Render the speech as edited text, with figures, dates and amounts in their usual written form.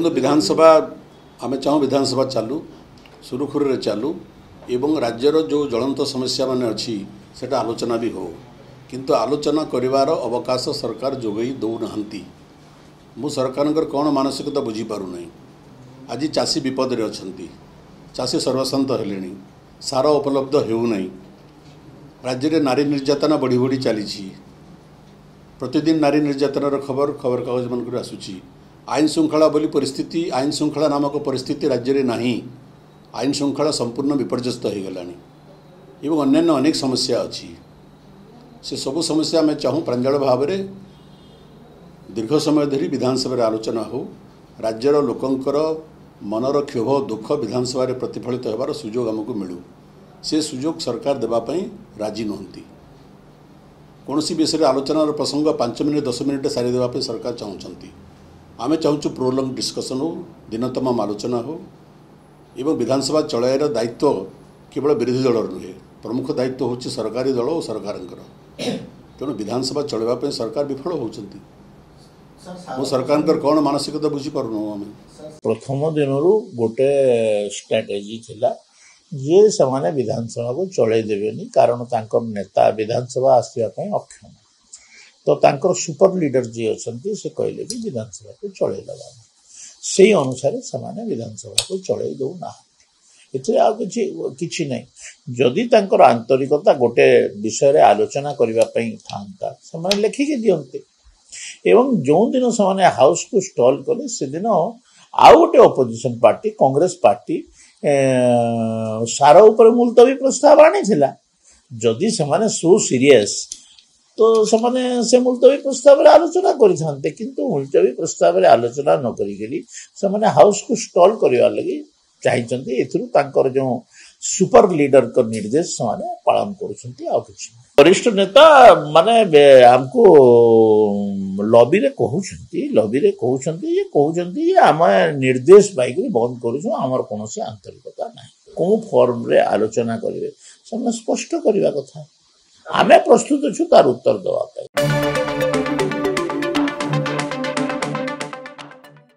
विधानसभा आम चाहूँ विधानसभा चालू सुरुखुरु चालू एवं राज्यर जो ज्वलंत समस्या मान अच्छी से आलोचना भी हो किंतु आलोचना करिवार अवकाश सरकार जोगई दौना मु सरकार कौन मानसिकता बुझीपारूना आज चाषी विपद रे अछंती चाषी सर्वशांत हेले सार उपलब्ध होना राज्य में नारी निर्यातना बढ़ी बढ़ी चली प्रतिदिन नारी निर्यातनार खबर कागज मान आसूची आईन श्रृंखला बोली परिस्थिति आईन श्रृंखला नामक परिस्थिति राज्य में नहीं आईन श्रृंखला संपूर्ण विपर्यस्त हो गलानी एवं अन्यान्य अनेक समस्या अच्छी से सबु समस्या में चाहूँ प्रांजल भाव में दीर्घ समय धरी विधानसभा आलोचना हो राज्यर लोकंकर मनर क्षोभ दुख विधानसभा प्रतिफलित होवार सुजोग आमको मिलू से सुजोग सरकार देवाई राजी नुहति कौन सी विषय आलोचनार प्रसंग 5 मिनिट 10 मिनिट सारी देवाई सरकार चाहूँगी आमे चाहूँ प्रोलंग डिस्कसन हो दिन तमाम आलोचना हो एवं विधानसभा चलाइर दायित्व केवल विरोधी दल नुहे प्रमुख दायित्व होची सरकारी दल और सरकार तेणु विधानसभा चलवाई सरकार विफल होती सरकार कौन मानसिकता बुझीपारूँ आम प्रथम दिन गोटे स्ट्राटेजी थिला जे समाने विधानसभा को चलै देबेनी कारण तांकर नेता विधानसभा आसीबा अक्षम तो तांकर सुपर लीडर जी अछंती से कहले कि विधानसभा को चलै दबा से अनुसार समाने विधानसभा को चलै दउ ना एते आ किछि नै जदि तांकर आंतरिकता गोटे विषय रे आलोचना करिबा पई थांता समाने लेखि के दियंते एवं जो दिन समाने हाउस को स्टॉल कले से दिन आउ गोटे ऑपोजिशन पार्टी कांग्रेस पार्टी सार ऊपर मुलतवी प्रस्ताव आनी थिला जदि समाने सो सीरियस तो समाने से मुलतवी प्रस्ताव रे आलोचना करिथांते किंतु मुलतवी प्रस्ताव रे आलोचना न करिकरी समाने हाउस को स्टॉल करिवा लगी चाहिचंती एथुरु तांकर जो सुपर लीडर को निर्देश समाने पालन करूछंती आ किछि वरिष्ठ नेता माने हमको लॉबी रे कहउछंती ये आम निर्देश पाइक बंद करूछु हमर कोनोसी आंतरिकता नाही को फॉर्म रे आलोचना करिवे समय स्पष्ट करिवा कथा आमे प्रस्तुत छु तार उत्तर दवा पाई।